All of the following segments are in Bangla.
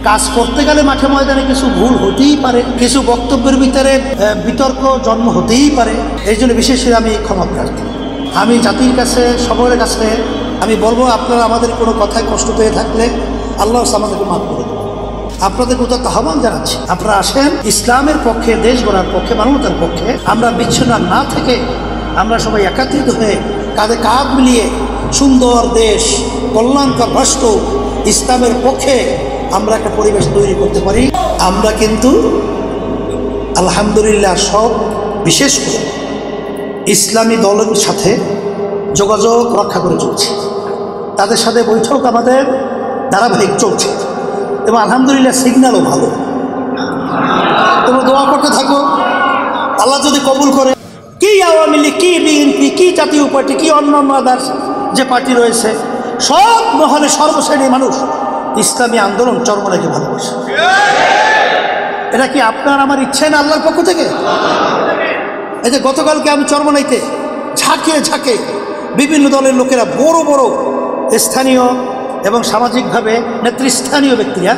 কাজ করতে গেলে মাঠে ময়দানে কিছু ভুল হতেই পারে, কিছু বক্তব্যের ভিতরে বিতর্ক জন্ম হতেই পারে। এই জন্য বিশেষ করে আমি ক্ষমা প্রার্থী। আমি জাতির কাছে, সকলের কাছে আমি বলবো, আপনারা আমাদের কোনো কথায় কষ্ট পেয়ে থাকলে আল্লাহ আমাদেরকে মাফ করে দেবেন। আপনাদের কোথাও আহ্বান জানাচ্ছি, আপনারা আসেন ইসলামের পক্ষে, দেশ গড়ার পক্ষে, মানবতার পক্ষে। আমরা বিচ্ছিন্ন না থেকে আমরা সবাই একত্রিত হয়ে কাঁধে কাঁধ মিলিয়ে সুন্দর দেশ, কল্যাণকর রাষ্ট্র, ইসলামের পক্ষে আমরা একটা পরিবেশ তৈরি করতে পারি। আমরা কিন্তু আলহামদুলিল্লাহ সব, বিশেষ করে ইসলামী দলের সাথে যোগাযোগ রক্ষা করে চলছি, তাদের সাথে বৈঠক আমাদের ধারাবাহিক চলছে এবং আলহামদুলিল্লাহ সিগন্যালও ভালো। তোমরা দোয়া করতে থাকো, আল্লাহ যদি কবুল করে। কি আওয়ামী লীগ, কি বিএনপি, কি জাতীয় পার্টি, কি অন্যান্য আদার্স যে পার্টি রয়েছে, সব মহলে সর্বশ্রেণীর মানুষ ইসলামী আন্দোলন চরমনাইকে ভালোবাসে। এটা কি আপনার আমার ইচ্ছে না আল্লাহর পক্ষ থেকে? এই যে গতকালকে আমি চরমনাইতে ঝাঁকে ঝাঁকে বিভিন্ন দলের লোকেরা, বড় বড় স্থানীয় এবং সামাজিকভাবে নেতৃস্থানীয় ব্যক্তিরা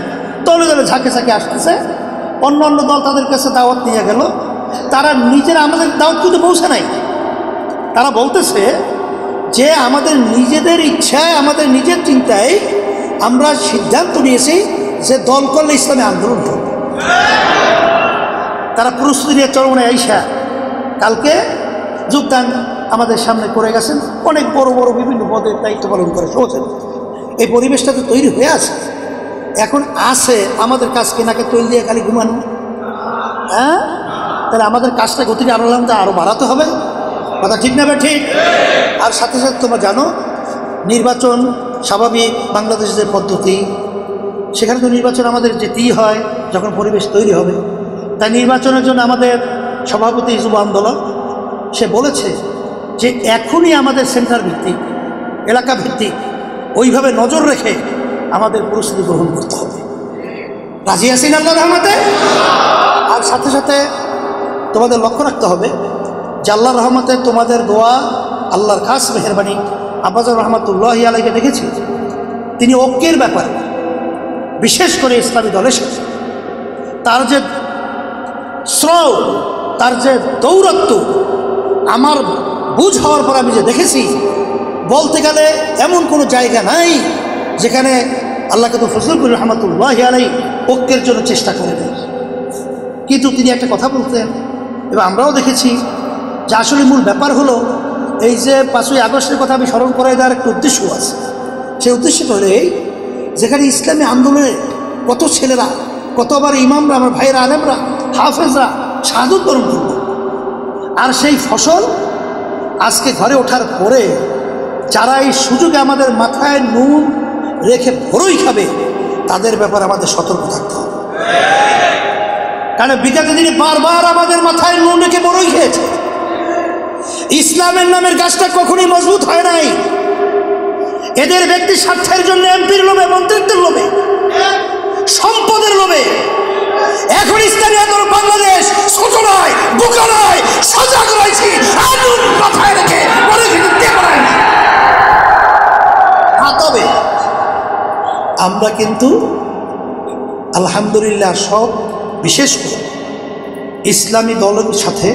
দলে দলে ঝাঁকে ঝাঁকে আসতেছে। অন্য অন্য দল তাদের কাছে দাওয়াত নিয়ে গেল, তারা নিজেরা আমাদের দাওয়াত কিন্তু পৌঁছে নাই। তারা বলতেছে যে আমাদের নিজেদের ইচ্ছায়, আমাদের নিজের চিন্তায় আমরা সিদ্ধান্ত নিয়েছি যে দল করলে ইসলামী আন্দোলন করবে। তারা প্রস্তুতি নিয়ে চরমনায় আইসা কালকে যোগদান আমাদের সামনে করে গেছেন। অনেক বড় বড় বিভিন্ন পদের দায়িত্ব পালন করে চলছেন। এই পরিবেশটা তো তৈরি হয়ে আছে, এখন আছে আমাদের কাজকে নাকে তৈরি দিয়ে খালি ঘুমানো। হ্যাঁ, তাহলে আমাদের কাজটা গতিটা আরও বাড়াতে হবে। কথা ঠিক না? ঠিক। আর সাথে সাথে তোমরা জানো, নির্বাচন স্বাভাবিক বাংলাদেশের যে পদ্ধতি, সেখানে তো নির্বাচন আমাদের যেতেই হয় যখন পরিবেশ তৈরি হবে। তাই নির্বাচনের জন্য আমাদের সভাপতি যুব আন্দোলন সে বলেছে যে এখনই আমাদের সেন্টার ভিত্তিক, এলাকা ভিত্তিক ওইভাবে নজর রেখে আমাদের প্রস্তুতি গ্রহণ করতে হবে। রাজি আছেন আল্লাহর রহমতে? আর সাথে সাথে তোমাদের লক্ষ্য রাখতে হবে যে আল্লাহর রহমতে তোমাদের দোয়া, আল্লাহর খাস মেহেরবানি, আব্বাজান রহমতুল্লাহি আলাইকে দেখেছি তিনি ঐক্যের ব্যাপারে, বিশেষ করে ইসলামী দলের সাথে তার যে শ্রম, তার যে দৌরত্ব, আমার বুঝ হওয়ার পর আমি যে দেখেছি, বলতে গেলে এমন কোনো জায়গা নাই যেখানে আল্লাহকে তো ফজল করিম রহমতুল্লাহি আলাই ঐক্যের জন্য চেষ্টা করে দেন। কিন্তু তিনি একটা কথা বলতেন এবং আমরাও দেখেছি যে আসলে মূল ব্যাপার হলো এই যে 5ই আগস্টের কথা আমি স্মরণ করাই দেওয়ার একটা উদ্দেশ্য আছে। সেই উদ্দেশ্যটা হলো এই, যেখানে ইসলামী আন্দোলনে কত ছেলেরা, কত আবার ইমামরা, আমার ভাইয়েরা, আলেমরা, হাফেজরা শাহাদত বরণ করল, আর সেই ফসল আজকে ঘরে ওঠার পরে যারা এই সুযোগে আমাদের মাথায় নুন রেখে বড়ই খাবে, তাদের ব্যাপারে আমাদের সতর্ক থাকতে হবে। কারণ বিগত দিনে বারবার আমাদের মাথায় নুন রেখে বড়ই খেয়েছে। ইসলামের নামের গাছটা কখনোই মজবুত হয় নাই। এদের ব্যক্তি স্বার্থের জন্য, এমপির লোভে, মন্ত্রিত্বের লোভে, সম্পদের লোভে এখন ইসলামী আন্দোলন বাংলাদেশ ছোট নয়, বোকা নয়, সজাগ রয়েছে। আগুন মাথায় রেখে তবে আমরা কিন্তু আলহামদুলিল্লাহ সব, বিশেষ করে ইসলামী দলের সাথে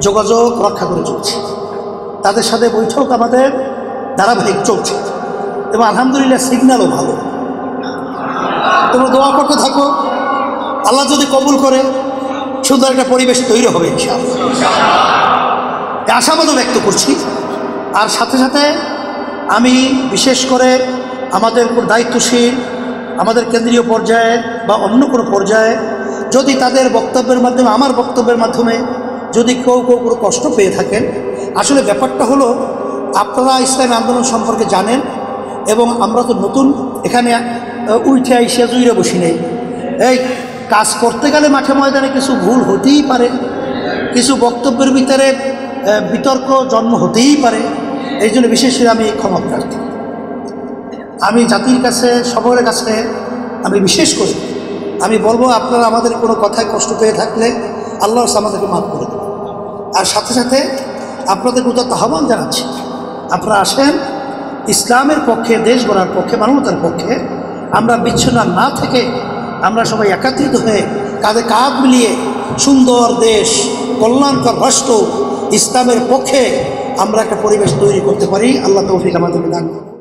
যোগাযোগ রক্ষা করে চলছি, তাদের সাথে বৈঠক আমাদের ধারাবাহিক চলছে এবং আলহামদুলিল্লাহ সিগন্যালও ভালো। তোমরা দোয়া করতে থাকো, আল্লাহ যদি কবুল করে সুন্দর একটা পরিবেশ তৈরি হবে ইনশাআল্লাহ, আশাবাদও ব্যক্ত করছি। আর সাথে সাথে আমি বিশেষ করে আমাদের উপর দায়িত্বশীল, আমাদের কেন্দ্রীয় পর্যায়ে বা অন্য কোনো পর্যায়ে যদি তাদের বক্তব্যের মাধ্যমে, আমার বক্তব্যের মাধ্যমে যদি কেউ কোনো কষ্ট পেয়ে থাকেন, আসলে ব্যাপারটা হলো আপনারা ইসলামী আন্দোলন সম্পর্কে জানেন এবং আমরা তো নতুন এখানে উঠে আইসে জুইরে বসি নেই। এই কাজ করতে গেলে মাঠে ময়দানে কিছু ভুল হতেই পারে, কিছু বক্তব্যের ভিতরে বিতর্ক জন্ম হতেই পারে। এই জন্য বিশেষ করে আমি ক্ষমা প্রার্থী। আমি জাতির কাছে, সকলের কাছে আমি বিশেষ করে আমি বলবো, আপনারা আমাদের কোনো কথায় কষ্ট পেয়ে থাকলে আল্লাহ আমাদেরকে মাফ করে দেবেন। আর সাথে সাথে আপনাদের কোথাও আহ্বান জানাচ্ছি, আপনারা আসেন ইসলামের পক্ষে, দেশ গড়ার পক্ষে, মানবতার পক্ষে। আমরা বিচ্ছিন্ন না থেকে আমরা সবাই একত্রিত হয়ে কাঁধে কাঁধ মিলিয়ে সুন্দর দেশ, কল্যাণকর রাষ্ট্র, ইসলামের পক্ষে আমরা একটা পরিবেশ তৈরি করতে পারি। আল্লাহ তৌফিক আমাদেরকে দান করুন।